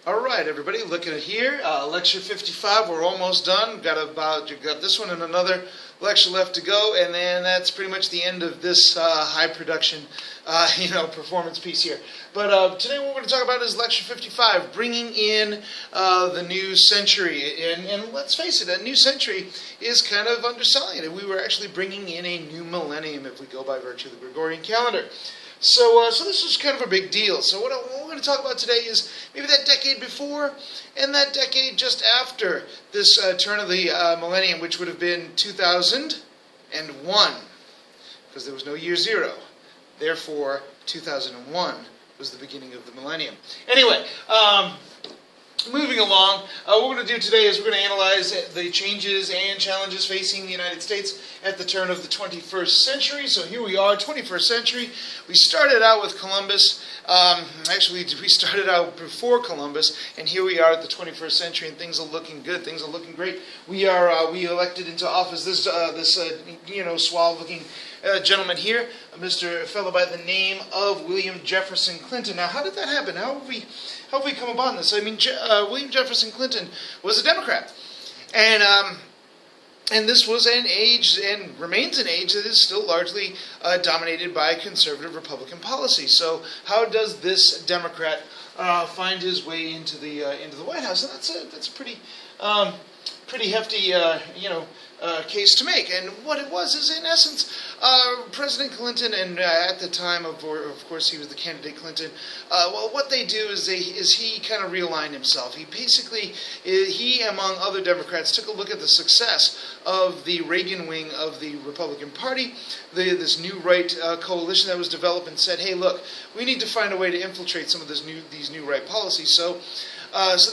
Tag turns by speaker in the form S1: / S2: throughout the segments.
S1: All right, everybody, looking at here, lecture 55. We're almost done. Got this one and another lecture left to go, and then that's pretty much the end of this high production, performance piece here. But today, what we're going to talk about is lecture 55, bringing in the new century. And let's face it, a new century is kind of underselling it. We were actually bringing in a new millennium if we go by virtue of the Gregorian calendar. So this is kind of a big deal. So what we're going to talk about today is maybe that decade before and that decade just after this turn of the millennium, which would have been 2001, because there was no year zero. Therefore, 2001 was the beginning of the millennium. Anyway, moving along, what we're going to do today is we're going to analyze the changes and challenges facing the United States at the turn of the 21st century. So here we are, 21st century. We started out with Columbus. Actually, we started out before Columbus, and here we are at the 21st century, and things are looking good. Things are looking great. We elected into office this suave-looking gentleman here, Mr. fellow by the name of William Jefferson Clinton. Now, how did that happen? How have we come upon this? I mean, William Jefferson Clinton was a Democrat, and this was an age, and remains an age, that is still largely dominated by conservative Republican policy. So, how does this Democrat find his way into the White House? And that's a pretty hefty case to make. And what it was is, in essence, President Clinton, and at the time, of course, he was the candidate Clinton. What they do is he kind of realigned himself. He, among other Democrats, took a look at the success of the Reagan wing of the Republican Party, this new right coalition that was developed, and said, "Hey, look, we need to find a way to infiltrate some of these new right policies." So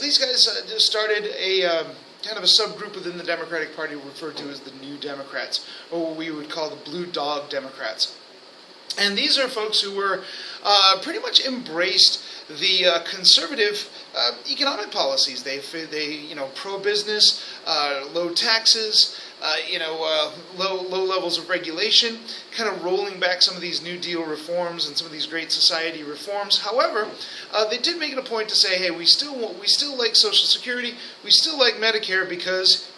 S1: these guys just started a kind of a subgroup within the Democratic Party referred to as the New Democrats, or what we would call the Blue Dog Democrats. And these are folks who were pretty much embraced the conservative economic policies. They pro-business, low taxes, low levels of regulation, kind of rolling back some of these New Deal reforms and some of these Great Society reforms. However, they did make it a point to say, hey, we still like Social Security, we still like Medicare because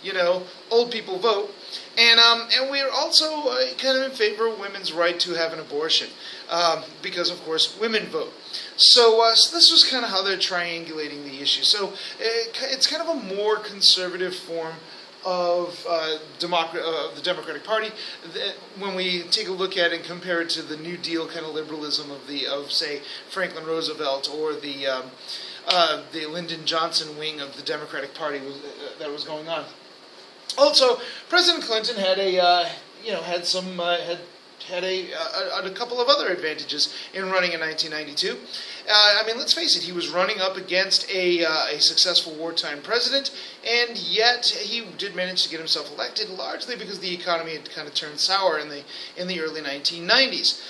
S1: old people vote, and we're also kind of in favor of women's right to have an abortion because, of course, women vote. So this was kind of how they're triangulating the issue. So it's kind of a more conservative form of the Democratic Party when we take a look at it and compare it to the New Deal kind of liberalism of say Franklin Roosevelt, or the Lyndon Johnson wing of the Democratic Party that was going on. Also, President Clinton had a couple of other advantages in running in 1992. Let's face it, he was running up against a successful wartime president, and yet he did manage to get himself elected, largely because the economy had kind of turned sour in the early 1990s,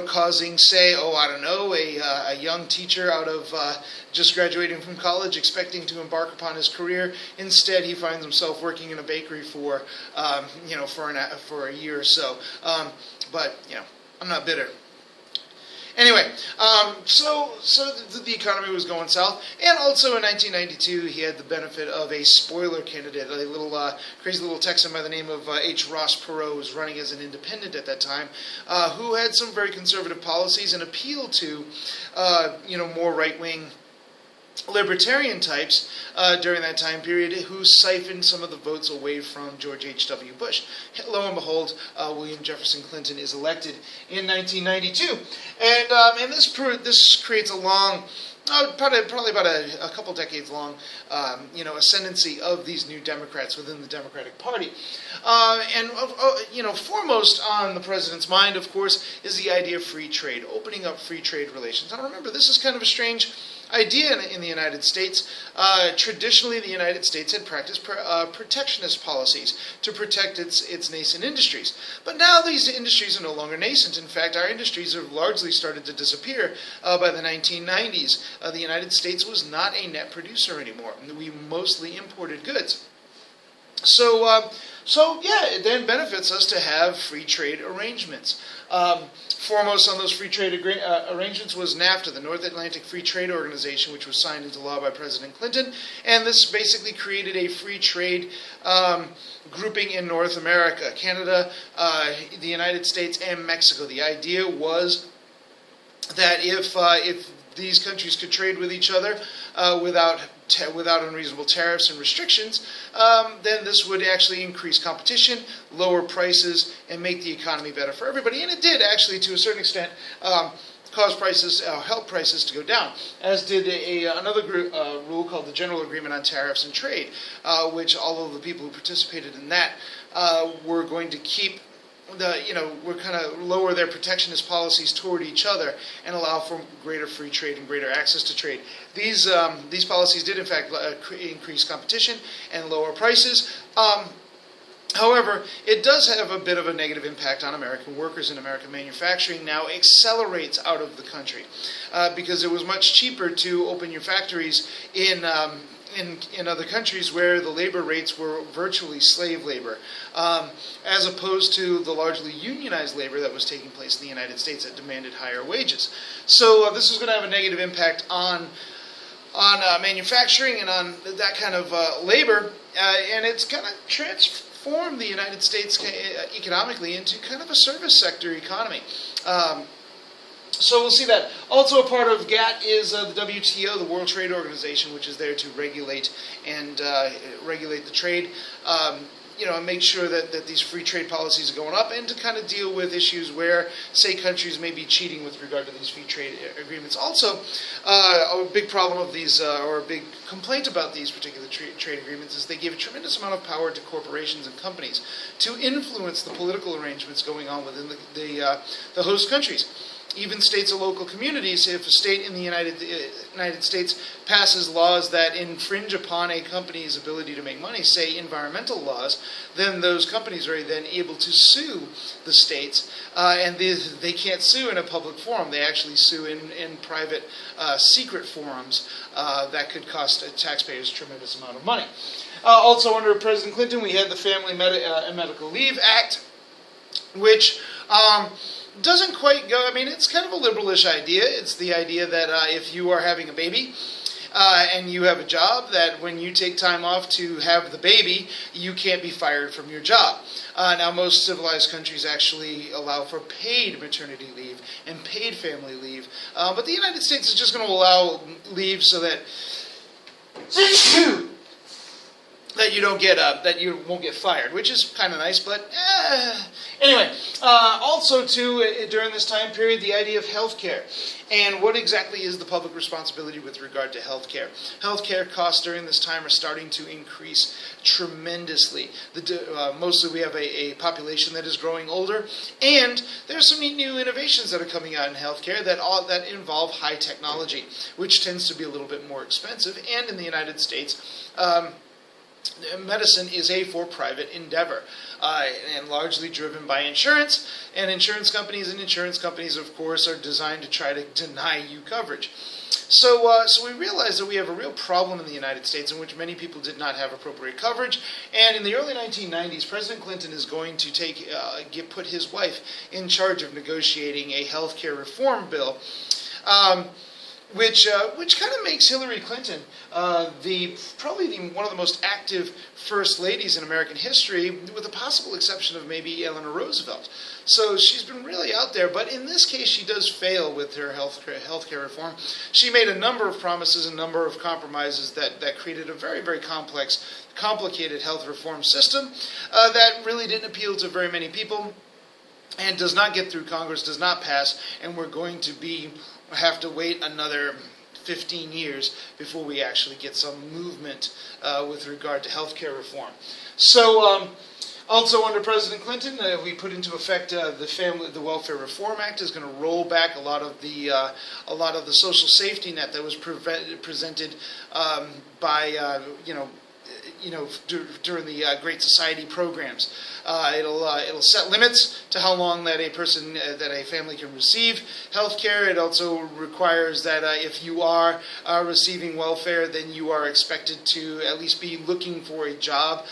S1: causing, say, a young teacher out of just graduating from college, expecting to embark upon his career. Instead, he finds himself working in a bakery for a year or so. But I'm not bitter. Anyway, so the economy was going south, and also in 1992 he had the benefit of a spoiler candidate, a little crazy little Texan by the name of H. Ross Perot, who was running as an independent at that time, who had some very conservative policies and appealed to more right-wing libertarian types during that time period, who siphoned some of the votes away from George H.W. Bush. Lo and behold, William Jefferson Clinton is elected in 1992, and this creates a long, probably about a couple decades long, ascendancy of these new Democrats within the Democratic Party. Foremost on the president's mind, of course, is the idea of free trade, opening up free trade relations. Now remember, this is kind of a strange idea in the United States. Traditionally, the United States had practiced protectionist policies to protect its nascent industries. But now these industries are no longer nascent. In fact, our industries have largely started to disappear by the 1990s. The United States was not a net producer anymore. We mostly imported goods. So So yeah, it then benefits us to have free trade arrangements. Foremost on those free trade arrangements was NAFTA, the North Atlantic Free Trade Organization, which was signed into law by President Clinton. And this basically created a free trade grouping in North America, Canada, the United States, and Mexico. The idea was that if these countries could trade with each other without unreasonable tariffs and restrictions, then this would actually increase competition, lower prices, and make the economy better for everybody. And it did actually, to a certain extent, cause prices, help prices to go down, as did another rule called the General Agreement on Tariffs and Trade, which all of the people who participated in that were going to keep we're kind of lower their protectionist policies toward each other and allow for greater free trade and greater access to trade. These policies did in fact increase competition and lower prices. However, it does have a bit of a negative impact on American workers, and American manufacturing now accelerates out of the country because it was much cheaper to open your factories in other countries where the labor rates were virtually slave labor, as opposed to the largely unionized labor that was taking place in the United States that demanded higher wages. So this is going to have a negative impact on manufacturing and on that kind of labor, and it's going to transform the United States economically into kind of a service sector economy. So we'll see that. Also a part of GATT is the WTO, the World Trade Organization, which is there to regulate the trade, and make sure that these free trade policies are going up, and to kind of deal with issues where, say, countries may be cheating with regard to these free trade agreements. Also, a big problem of these, or a big complaint about these particular trade agreements, is they give a tremendous amount of power to corporations and companies to influence the political arrangements going on within the host countries. Even states and local communities, if a state in the United States passes laws that infringe upon a company's ability to make money, say environmental laws, then those companies are then able to sue the states, and they can't sue in a public forum. They actually sue in private, secret forums that could cost taxpayers a tremendous amount of money. Also under President Clinton, we had the Family Medical Leave Act, which doesn't quite go. I mean, it's kind of a liberalish idea. It's the idea that if you are having a baby and you have a job, that when you take time off to have the baby, you can't be fired from your job. Now, most civilized countries actually allow for paid maternity leave and paid family leave, but the United States is just going to allow leave so that you won't get fired, which is kind of nice, but anyway. Also, too, during this time period, the idea of health care. And what exactly is the public responsibility with regard to health care? Health care costs during this time are starting to increase tremendously. Mostly we have a population that is growing older, and there's some neat new innovations that are coming out in health care that involve high technology, which tends to be a little bit more expensive. And in the United States, medicine is a for-profit endeavor, and largely driven by insurance, and insurance companies, of course, are designed to try to deny you coverage. So we realize that we have a real problem in the United States in which many people did not have appropriate coverage, and in the early 1990s, President Clinton is going to put his wife in charge of negotiating a health care reform bill, which kind of makes Hillary Clinton probably one of the most active first ladies in American history, with the possible exception of maybe Eleanor Roosevelt. So she's been really out there, but in this case she does fail with her health care reform. She made a number of promises, a number of compromises that created a very, very complicated health reform system that really didn't appeal to very many people, and does not get through Congress, does not pass, and we're going to have to wait another 15 years before we actually get some movement with regard to health care reform. So, also under President Clinton, we put into effect the Welfare Reform Act is going to roll back a lot of the social safety net that was presented by during the Great Society programs. It'll set limits to how long that a family can receive health care. It also requires that if you are receiving welfare, then you are expected to at least be looking for a job.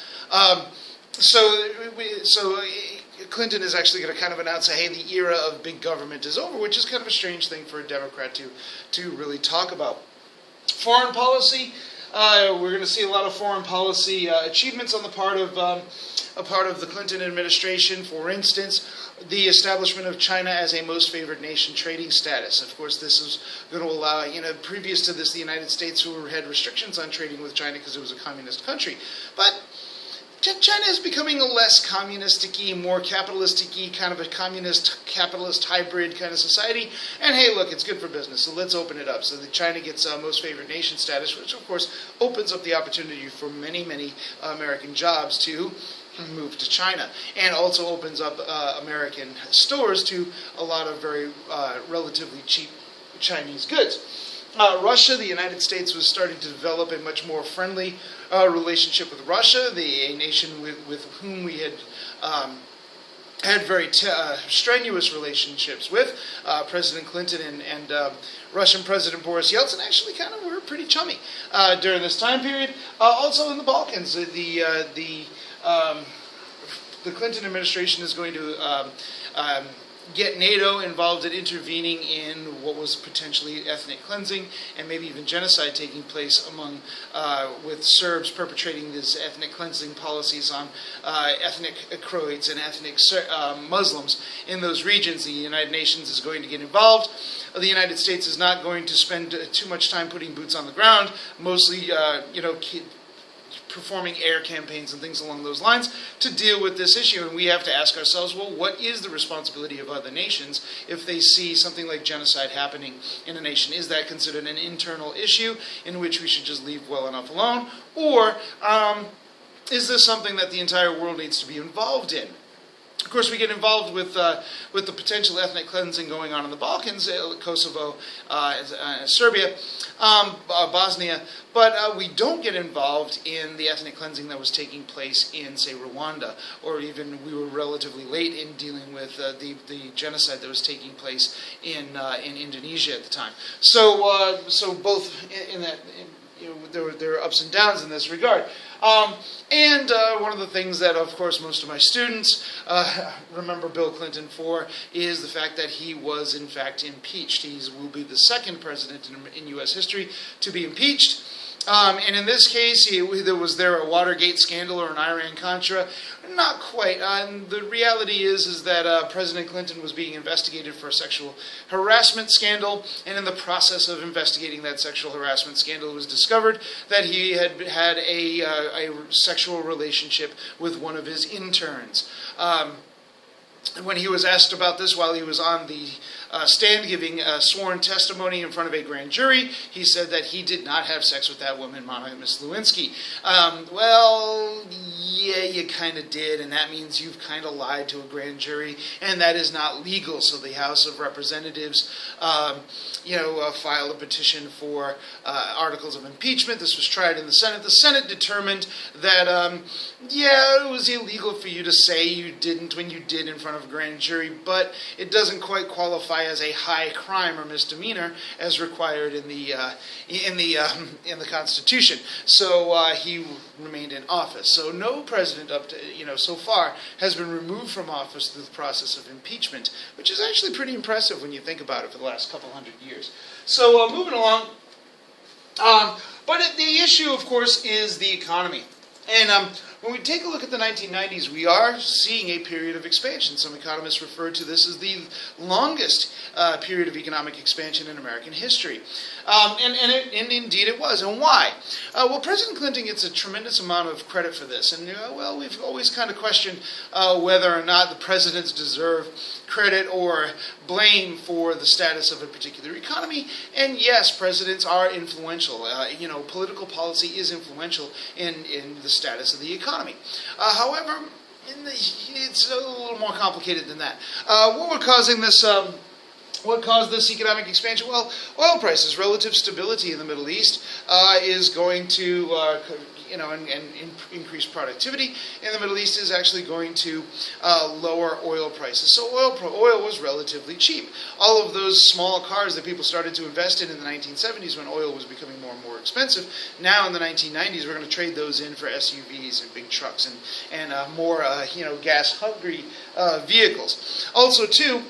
S1: Clinton is actually going to kind of announce that, hey, the era of big government is over, which is kind of a strange thing for a Democrat to really talk about. Foreign policy, we're going to see a lot of foreign policy achievements on the part of the Clinton administration. For instance, the establishment of China as a most favored nation trading status. Of course, this is going to allow, previous to this, the United States had restrictions on trading with China because it was a communist country. But China is becoming a less communistic-y, more capitalistic-y, kind of a communist-capitalist hybrid kind of society. And hey, look, it's good for business, so let's open it up. So that China gets most favored nation status, which of course opens up the opportunity for many, many American jobs to move to China, and also opens up American stores to a lot of very relatively cheap Chinese goods. Russia, the United States was starting to develop a much more friendly relationship with Russia, a nation with whom we had very strenuous relationships with. President Clinton and Russian President Boris Yeltsin actually kind of were pretty chummy during this time period. Also in the Balkans, the Clinton administration is going to get NATO involved in intervening in what was potentially ethnic cleansing and maybe even genocide taking place with Serbs perpetrating these ethnic cleansing policies on ethnic Croats and ethnic Muslims in those regions. The United Nations is going to get involved. The United States is not going to spend too much time putting boots on the ground, mostly, performing air campaigns and things along those lines to deal with this issue. And we have to ask ourselves, well, what is the responsibility of other nations if they see something like genocide happening in a nation? Is that considered an internal issue in which we should just leave well enough alone? Or is this something that the entire world needs to be involved in? Of course, we get involved with the potential ethnic cleansing going on in the Balkans, Kosovo, Serbia, Bosnia, but we don't get involved in the ethnic cleansing that was taking place in, say, Rwanda, or even we were relatively late in dealing with the genocide that was taking place in Indonesia at the time. So both in that. There are ups and downs in this regard. And one of the things that, of course, most of my students remember Bill Clinton for is the fact that he was, in fact, impeached. He will be the second president in U.S. history to be impeached. And in this case, was there a Watergate scandal or an Iran-Contra? Not quite. The reality is that President Clinton was being investigated for a sexual harassment scandal, and in the process of investigating that sexual harassment scandal, it was discovered that he had had a sexual relationship with one of his interns. When he was asked about this while he was on the stand giving sworn testimony in front of a grand jury, he said that he did not have sex with that woman, Miss Lewinsky. Well, yeah, you kind of did, and that means you've kind of lied to a grand jury, and that is not legal. So the House of Representatives, filed a petition for articles of impeachment. This was tried in the Senate. The Senate determined that, it was illegal for you to say you didn't when you did in front of a grand jury, but it doesn't quite qualify as a high crime or misdemeanor as required in the Constitution. So he remained in office. So no president up to so far has been removed from office through the process of impeachment, which is actually pretty impressive when you think about it for the last couple hundred years. So moving along, but the issue, of course, is the economy. And when we take a look at the 1990s, we are seeing a period of expansion. Some economists refer to this as the longest period of economic expansion in American history. And indeed it was. And why? Well, President Clinton gets a tremendous amount of credit for this. And, we've always kind of questioned whether or not the presidents deserve credit or blame for the status of a particular economy. And yes, presidents are influential. Political policy is influential in the status of the economy. However, it's a little more complicated than that. What caused this economic expansion? Well, oil prices, relative stability in the Middle East is going to increase productivity in the Middle East is actually going to lower oil prices. So oil was relatively cheap. All of those small cars that people started to invest in the 1970s when oil was becoming more and more expensive, now in the 1990s we're going to trade those in for SUVs and big trucks and more gas-hungry vehicles. Also, too,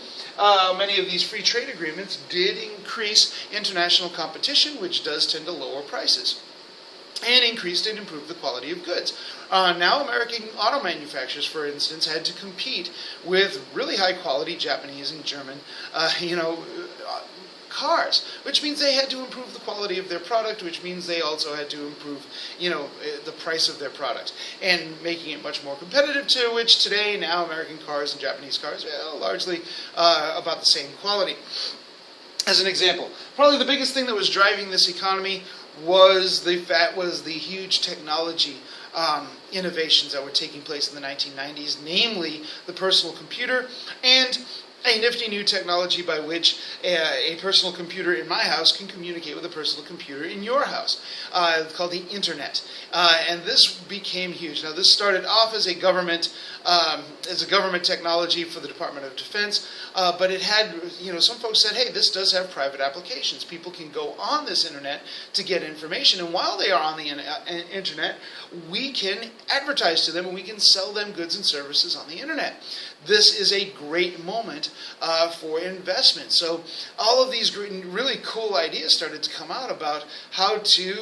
S1: many of these free trade agreements did increase international competition, which does tend to lower prices, and increased and improved the quality of goods. Now American auto manufacturers, for instance, had to compete with really high-quality Japanese and German, cars, which means they had to improve the quality of their product, which means they also had to improve, the price of their product, and making it much more competitive, to which today, now, American cars and Japanese cars are largely about the same quality. As an example, probably the biggest thing that was driving this economy was the huge technology innovations that were taking place in the 1990s, namely the personal computer and a nifty new technology by which a personal computer in my house can communicate with a personal computer in your house, called the Internet. And this became huge. Now, this started off as a government technology for the Department of Defense, but it had, some folks said, hey, this does have private applications. People can go on this Internet to get information, and while they are on the Internet, we can advertise to them and we can sell them goods and services on the Internet. This is a great moment for investment. So all of these really cool ideas started to come out about how to,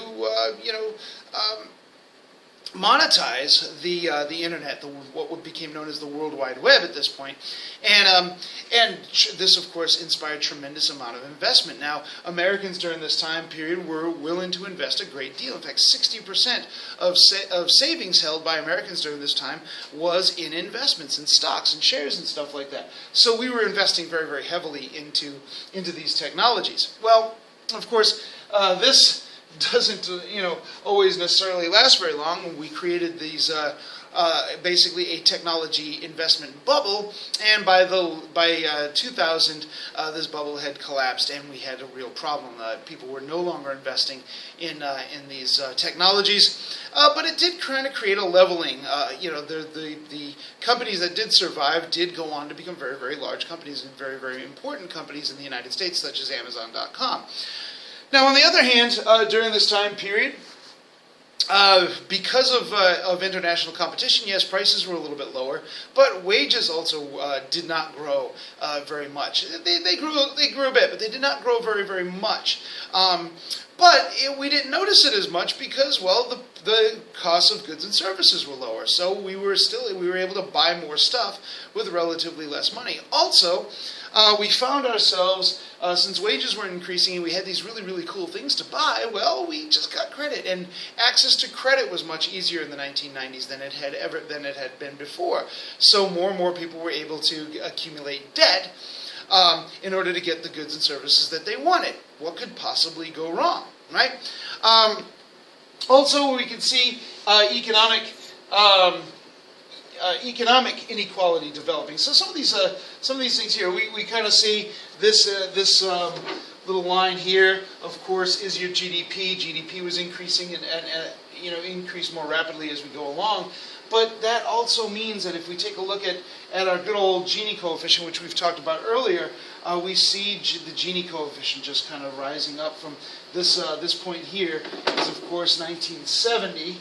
S1: monetize the Internet, what became known as the World Wide Web at this point, and this, of course, inspired tremendous amount of investment. Now, Americans during this time period were willing to invest a great deal. In fact, 60% of savings held by Americans during this time was in investments, in stocks and shares and stuff like that. So we were investing very, very heavily into these technologies. Well, of course, this doesn't always necessarily last very long. We created these basically a technology investment bubble, and by 2000 this bubble had collapsed and we had a real problem. People were no longer investing in these technologies, but it did kind of create a leveling. The companies that did survive did go on to become very, very large companies and very, very important companies in the United States, such as Amazon.com. Now, on the other hand, during this time period, because of international competition, yes, prices were a little bit lower, but wages also did not grow very much. They grew a bit, but they did not grow very, very much. We didn't notice it as much because, well, the cost of goods and services were lower, so we were able to buy more stuff with relatively less money. Also, we found ourselves, since wages were increasing and we had these really, really cool things to buy, well, we just got credit. And access to credit was much easier in the 1990s than it had been before. So more and more people were able to accumulate debt in order to get the goods and services that they wanted. What could possibly go wrong, right? Also, we can see economic inequality developing. So some of these things here, we kind of see this little line here. Of course, is your GDP. GDP was increasing and increased more rapidly as we go along. But that also means that if we take a look at our good old Gini coefficient, which we've talked about earlier, we see the Gini coefficient just kind of rising up from this point here is, of course, 1970.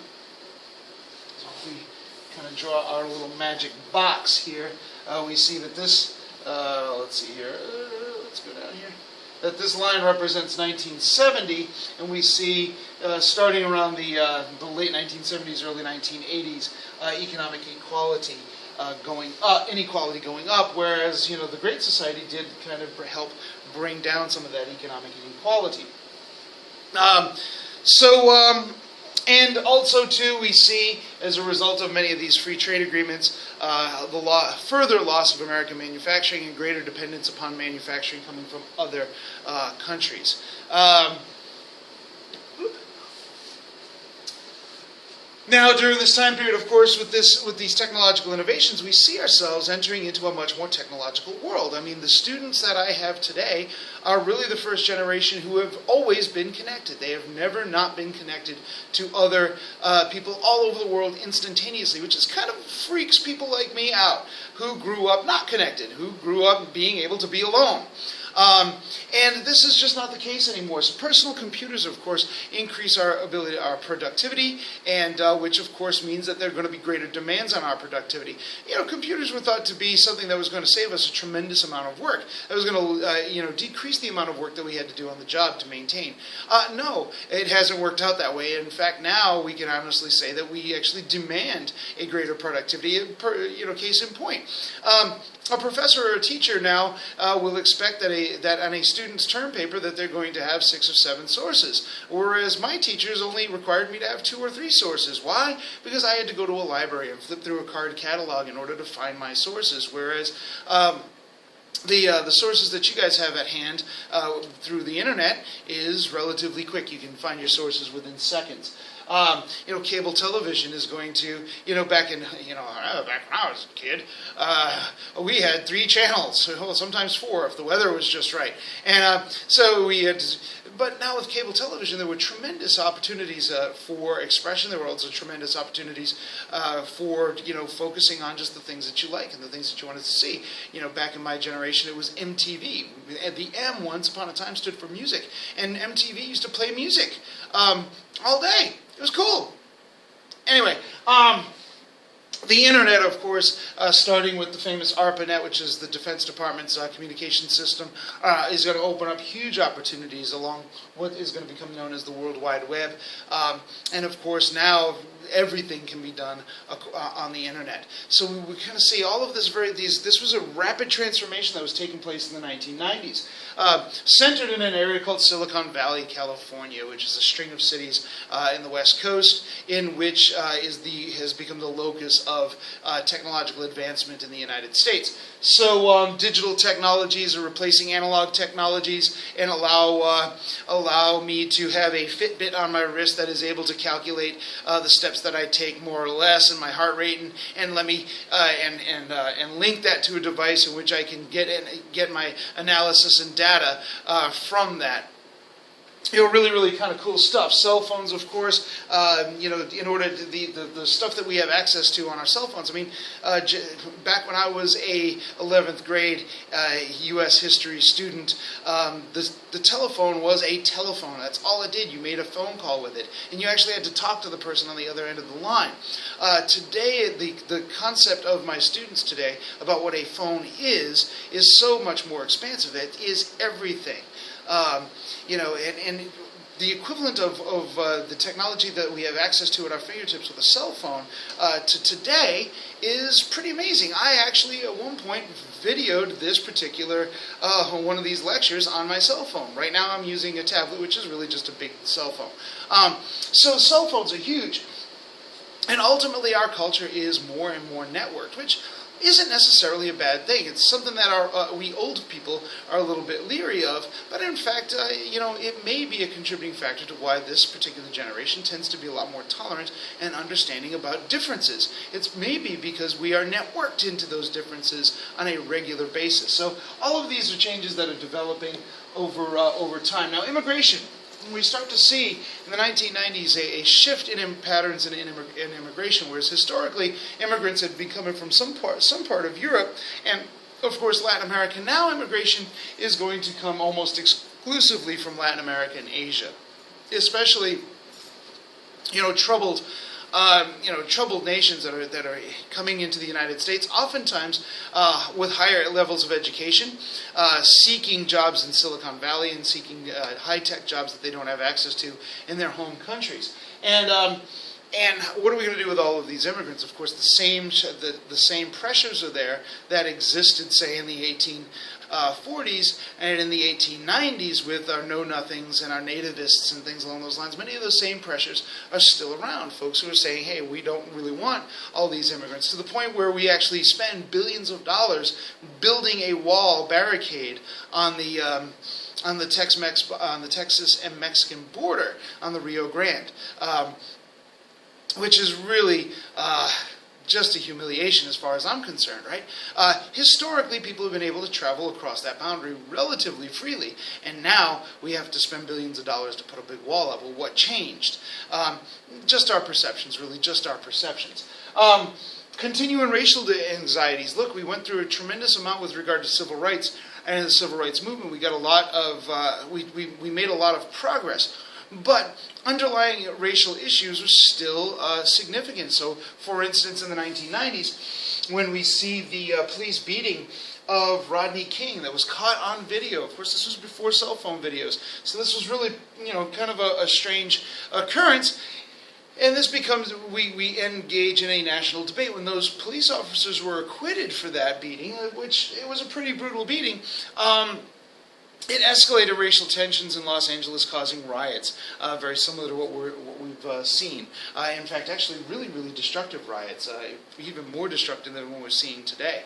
S1: So if we kind of draw our little magic box here, we see that this, let's see here, let's go down here, that this line represents 1970, and we see starting around the late 1970s, early 1980s, economic inequality inequality going up, whereas the Great Society did kind of help bring down some of that economic inequality. And also, too, we see, as a result of many of these free trade agreements, further loss of American manufacturing and greater dependence upon manufacturing coming from other countries. Now, during this time period, of course, with these technological innovations, we see ourselves entering into a much more technological world. I mean, the students that I have today are really the first generation who have always been connected. They have never not been connected to other people all over the world instantaneously, which is kind of freaks people like me out, who grew up not connected, who grew up being able to be alone. And this is just not the case anymore. So personal computers, of course, increase our ability, our productivity, and which, of course, means that there are going to be greater demands on our productivity. You know, computers were thought to be something that was going to save us a tremendous amount of work. That was going to, decrease the amount of work that we had to do on the job to maintain. No, it hasn't worked out that way. In fact, now we can honestly say that we actually demand a greater productivity. Case in point. A professor or a teacher now will expect that on a student's term paper that they're going to have 6 or 7 sources, whereas my teachers only required me to have 2 or 3 sources. Why? Because I had to go to a library and flip through a card catalog in order to find my sources, whereas the sources that you guys have at hand through the internet is relatively quick. You can find your sources within seconds. Cable television is going to, back when I was a kid, we had 3 channels, sometimes 4 if the weather was just right. And so we had but now with cable television, there were tremendous opportunities for expression. There were also tremendous opportunities for, focusing on just the things that you like and the things that you wanted to see. Back in my generation, it was MTV. The M, once upon a time, stood for music. And MTV used to play music all day. It was cool. Anyway, the internet, of course, starting with the famous ARPANET, which is the Defense Department's communication system, is going to open up huge opportunities along what is going to become known as the World Wide Web. And of course, now everything can be done on the internet. So we kind of see all of this this was a rapid transformation that was taking place in the 1990s. Centered in an area called Silicon Valley, California, which is a string of cities in the West Coast, in which has become the locus of technological advancement in the United States. So digital technologies are replacing analog technologies and allow me to have a Fitbit on my wrist that is able to calculate the steps that I take more or less and my heart rate, and let me and link that to a device in which I can get my analysis and data from that. Really, really kind of cool stuff. Cell phones, of course, in order to the stuff that we have access to on our cell phones. I mean, back when I was a 11th grade U.S. history student, the telephone was a telephone. That's all it did. You made a phone call with it, and you actually had to talk to the person on the other end of the line. Today, the concept of my students today about what a phone is so much more expansive. It is everything. And the equivalent of the technology that we have access to at our fingertips with a cell phone to today is pretty amazing. I actually, at one point, videoed this particular one of these lectures on my cell phone. Right now I'm using a tablet, which is really just a big cell phone. So cell phones are huge. And ultimately our culture is more and more networked, which isn't necessarily a bad thing. It's something that we old people are a little bit leery of, but in fact, it may be a contributing factor to why this particular generation tends to be a lot more tolerant and understanding about differences. It's maybe because we are networked into those differences on a regular basis. So all of these are changes that are developing over time. Now, immigration. We start to see in the 1990s a shift in patterns in immigration, whereas historically immigrants had been coming from some part of Europe and, of course, Latin America. Now immigration is going to come almost exclusively from Latin America and Asia, especially troubled nations that are coming into the United States, oftentimes with higher levels of education, seeking jobs in Silicon Valley and seeking high-tech jobs that they don't have access to in their home countries. And what are we going to do with all of these immigrants? Of course, the same pressures are there that existed, say, in the 1840s and in the 1890s with our know-nothings and our nativists and things along those lines. Many of those same pressures are still around. Folks who are saying, hey, we don't really want all these immigrants, to the point where we actually spend billions of dollars building a wall, barricade on the Texas and Mexican border on the Rio Grande. which is really just a humiliation as far as I'm concerned, right? Historically, people have been able to travel across that boundary relatively freely, and now we have to spend billions of dollars to put a big wall up. Well, what changed? Just our perceptions, really, just our perceptions. Continuing racial anxieties. Look, we went through a tremendous amount with regard to civil rights and the civil rights movement. We got a lot of, we made a lot of progress. But underlying racial issues were still significant. So, for instance, in the 1990s, when we see the police beating of Rodney King that was caught on video. Of course, this was before cell phone videos. So this was really, kind of a strange occurrence. And this becomes, we engage in a national debate. When those police officers were acquitted for that beating, which it was a pretty brutal beating, it escalated racial tensions in Los Angeles, causing riots, very similar to what we've seen. In fact, actually really, really destructive riots, even more destructive than what we're seeing today.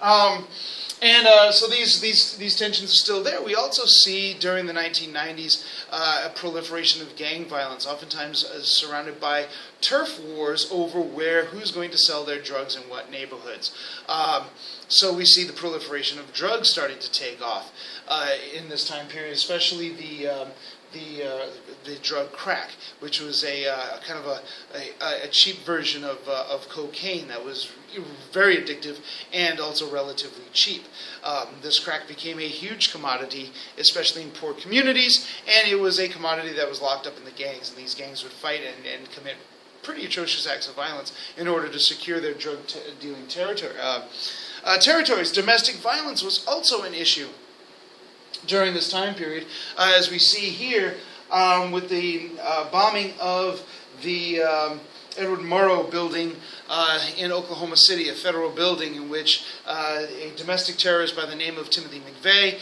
S1: So these tensions are still there. We also see during the 1990s a proliferation of gang violence, oftentimes surrounded by turf wars over who's going to sell their drugs in what neighborhoods. So we see the proliferation of drugs starting to take off in this time period, especially the drug crack, which was a kind of a cheap version of cocaine that was very addictive and also relatively cheap. This crack became a huge commodity, especially in poor communities, and it was a commodity that was locked up in the gangs, and these gangs would fight and commit pretty atrocious acts of violence in order to secure their drug-dealing territories. Domestic violence was also an issue during this time period, as we see here with the bombing of the Edward Murrow building in Oklahoma City, a federal building in which a domestic terrorist by the name of Timothy McVeigh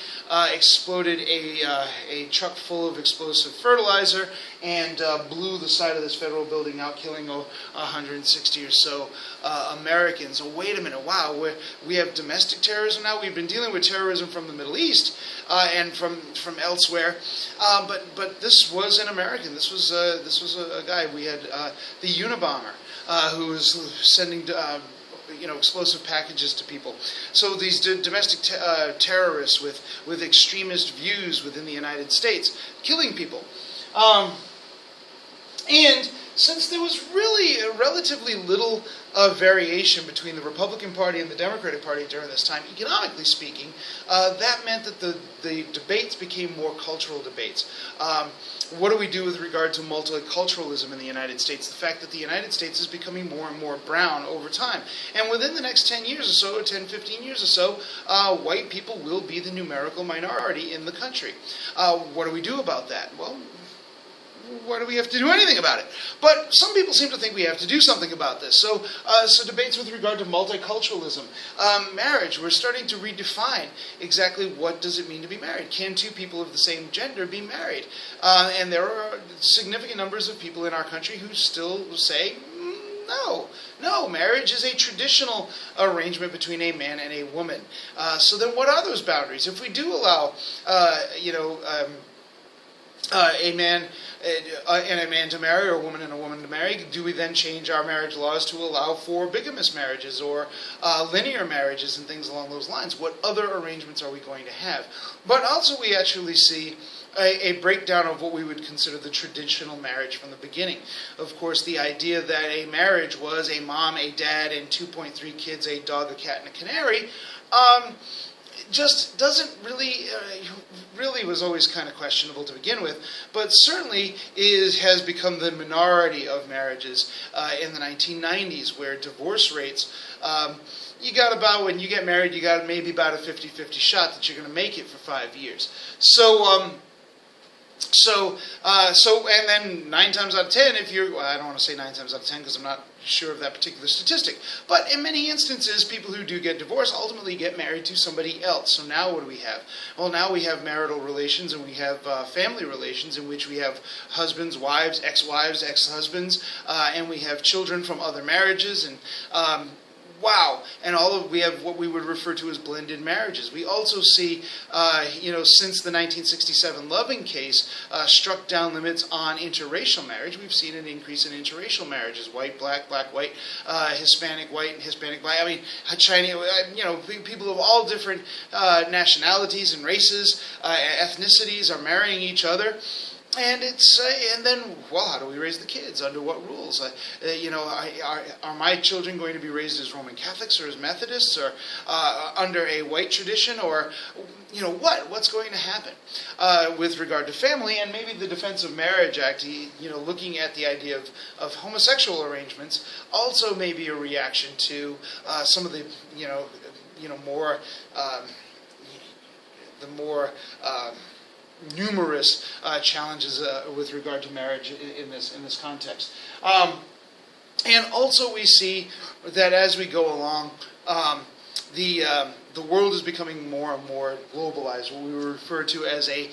S1: exploded a truck full of explosive fertilizer and blew the side of this federal building out, killing 160 or so Americans. So wait a minute, wow, we have domestic terrorism now? We've been dealing with terrorism from the Middle East and from elsewhere, but this was an American. This was a guy. We had the Unabomber who was sending explosive packages to people. So these domestic terrorists with extremist views within the United States, killing people. And since there was really relatively little variation between the Republican Party and the Democratic Party during this time, economically speaking, that meant that the debates became more cultural debates. What do we do with regard to multiculturalism in the United States? The fact that the United States is becoming more and more brown over time. And within the next 10 years or so, or 10, 15 years or so, white people will be the numerical minority in the country. What do we do about that? Well, why do we have to do anything about it? But some people seem to think we have to do something about this. So debates with regard to multiculturalism. Marriage, we're starting to redefine exactly what does it mean to be married. Can two people of the same gender be married? And there are significant numbers of people in our country who still say, no, marriage is a traditional arrangement between a man and a woman. So then what are those boundaries? If we do allow, a man and a man to marry, or a woman and a woman to marry, do we then change our marriage laws to allow for bigamous marriages or linear marriages and things along those lines? What other arrangements are we going to have? But also we actually see a breakdown of what we would consider the traditional marriage from the beginning. Of course, the idea that a marriage was a mom, a dad, and 2.3 kids, a dog, a cat, and a canary, just doesn't really was always kind of questionable to begin with, but certainly has become the minority of marriages in the 1990s, where divorce rates, you got about, when you get married, you got maybe about a 50-50 shot that you're going to make it for 5 years. And then 9 times out of 10, if you're, I don't want to say 9 times out of 10 because I'm not sure of that particular statistic, but in many instances, people who do get divorced ultimately get married to somebody else. So now what do we have? Well, now we have marital relations, and we have family relations in which we have husbands, wives, ex-husbands, and we have children from other marriages, and wow, and we have what we would refer to as blended marriages. We also see, since the 1967 Loving case struck down limits on interracial marriage, we've seen an increase in interracial marriages: white, black, white, Hispanic, white, and Hispanic, black. I mean, Chinese, people of all different nationalities and races, ethnicities are marrying each other. And then, well, how do we raise the kids? Under what rules? Are my children going to be raised as Roman Catholics or as Methodists, or under a white tradition, or what's going to happen with regard to family? And maybe the Defense of Marriage Act, looking at the idea of homosexual arrangements, also may be a reaction to some of the more numerous challenges with regard to marriage in this context. And also we see that as we go along, the world is becoming more and more globalized, what we refer to as a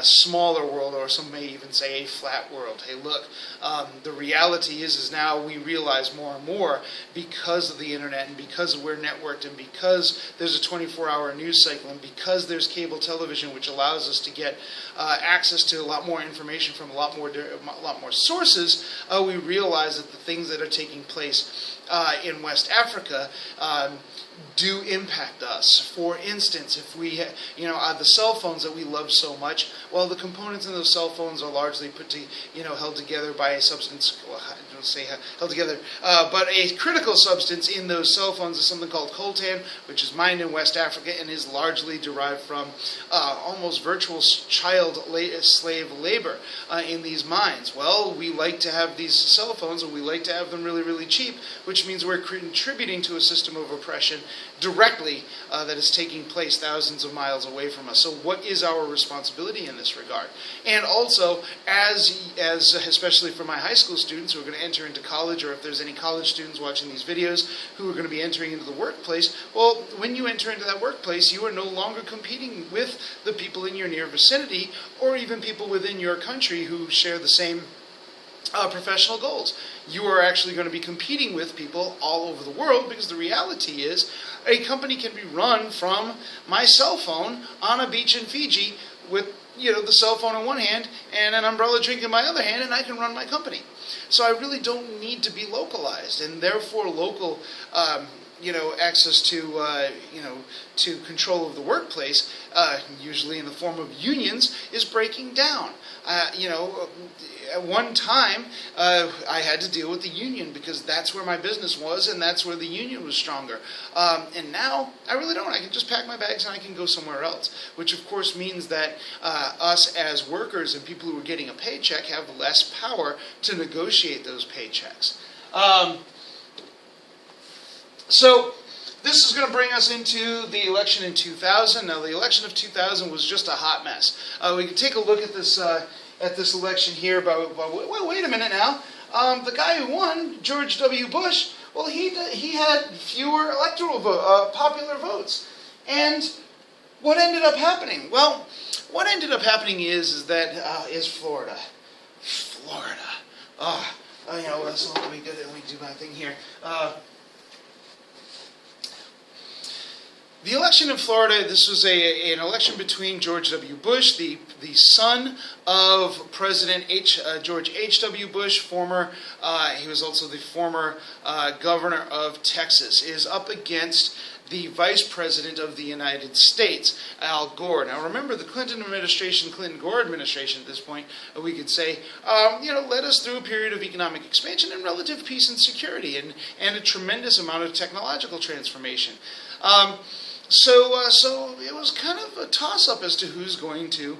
S1: smaller world, or some may even say a flat world. Hey, look, the reality is now we realize more and more, because of the internet and because we're networked and because there's a 24-hour news cycle and because there's cable television, which allows us to get access to a lot more information from a lot more sources, we realize that the things that are taking place in West Africa do impact us. For instance, if we, the cell phones that we love so much, well, the components in those cell phones are largely held together by a substance. Well, I don't say held together, but a critical substance in those cell phones is something called coltan, which is mined in West Africa and is largely derived from almost virtual child slave labor in these mines. Well, we like to have these cell phones, and we like to have them really, really cheap, which means we're contributing to a system of oppression directly that is taking place thousands of miles away from us. So what is our responsibility in this regard? And also, as especially for my high school students who are going to enter into college, or if there's any college students watching these videos who are going to be entering into the workplace, well, when you enter into that workplace, you are no longer competing with the people in your near vicinity, or even people within your country who share the same professional goals. You are actually going to be competing with people all over the world, because the reality is a company can be run from my cell phone on a beach in Fiji with the cell phone in one hand and an umbrella drink in my other hand, and I can run my company. So I really don't need to be localized, and therefore local access to control of the workplace, usually in the form of unions, is breaking down. At one time, I had to deal with the union because that's where my business was and that's where the union was stronger. And now, I really don't. I can just pack my bags and I can go somewhere else, which of course means that us as workers and people who are getting a paycheck have less power to negotiate those paychecks. So this is going to bring us into the election in 2000. Now, the election of 2000 was just a hot mess. We can take a look at this election here. Well, wait a minute now. The guy who won, George W. Bush, well, he had fewer electoral popular votes. And what ended up happening? Well, what ended up happening is Florida. Florida. So let me do my thing here. The election in Florida, this was an election between George W. Bush, the son of President George H.W. Bush, he was also the former governor of Texas, is up against the Vice President of the United States, Al Gore. Now remember, the Clinton-Gore administration at this point, we could say, led us through a period of economic expansion and relative peace and security, and a tremendous amount of technological transformation. So it was kind of a toss-up as to who's going to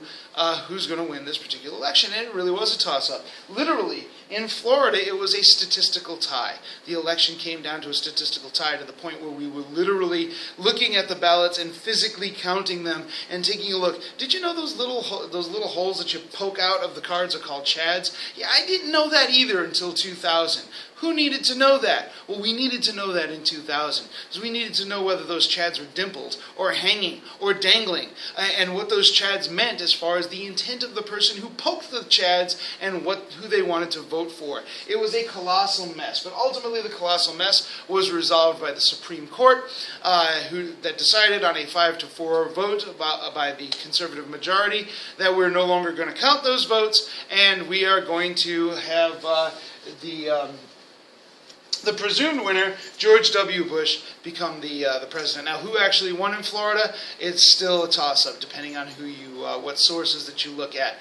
S1: win this particular election, and it really was a toss-up. Literally, in Florida, it was a statistical tie. The election came down to a statistical tie to the point where we were literally looking at the ballots and physically counting them and taking a look. Did you know those little holes that you poke out of the cards are called chads? Yeah, I didn't know that either until 2000. Who needed to know that? Well, we needed to know that in 2000, because we needed to know whether those chads were dimpled, or hanging, or dangling, and what those chads meant as far as the intent of the person who poked the chads and who they wanted to vote for. It was a colossal mess, but ultimately the colossal mess was resolved by the Supreme Court, that decided on a 5-4 vote by the conservative majority that we're no longer going to count those votes, and we are going to have the presumed winner, George W. Bush, become the president. Now, who actually won in Florida? It's still a toss-up, depending on what sources that you look at.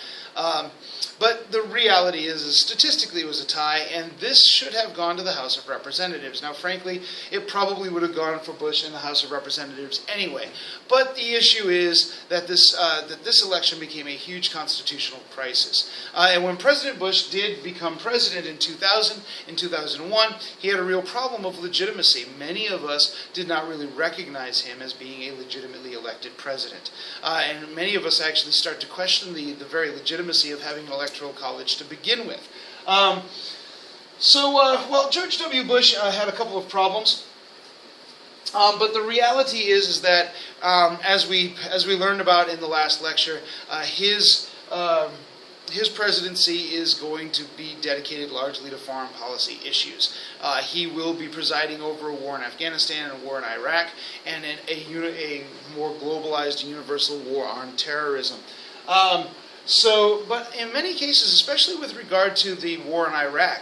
S1: But the reality is statistically it was a tie, and this should have gone to the House of Representatives. Now, frankly, it probably would have gone for Bush in the House of Representatives anyway. But the issue is that this election became a huge constitutional crisis. And when President Bush did become president in 2000, in 2001, he had a real problem of legitimacy. Many of us did not really recognize him as being a legitimately elected president. And many of us actually start to question the very legitimacy of having an electoral college to begin with. Well, George W. Bush had a couple of problems. But the reality is that, as we learned about in the last lecture, his presidency is going to be dedicated largely to foreign policy issues. He will be presiding over a war in Afghanistan and a war in Iraq, and a more globalized universal war on terrorism. But in many cases, especially with regard to the war in Iraq,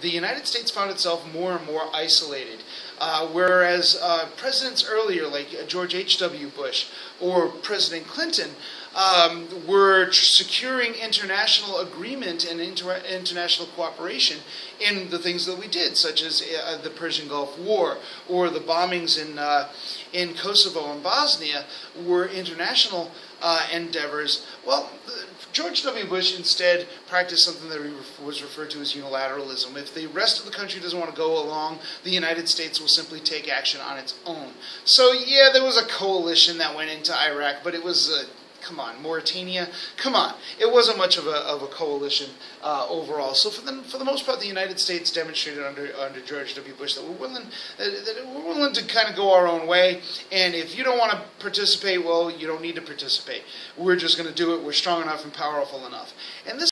S1: the United States found itself more and more isolated. Whereas presidents earlier, like George H.W. Bush or President Clinton, were securing international agreement and international cooperation in the things that we did, such as the Persian Gulf War or the bombings in Kosovo and Bosnia were international endeavors. Well, George W. Bush instead practiced something that was referred to as unilateralism. If the rest of the country doesn't want to go along, the United States will simply take action on its own. So yeah, there was a coalition that went into Iraq, but it was come on, Mauritania, come on. It wasn't much of a coalition overall. So for the most part, the United States demonstrated under George W. Bush that we're willing to kind of go our own way. And if you don't want to participate, well, you don't need to participate. We're just going to do it. We're strong enough and powerful enough. And this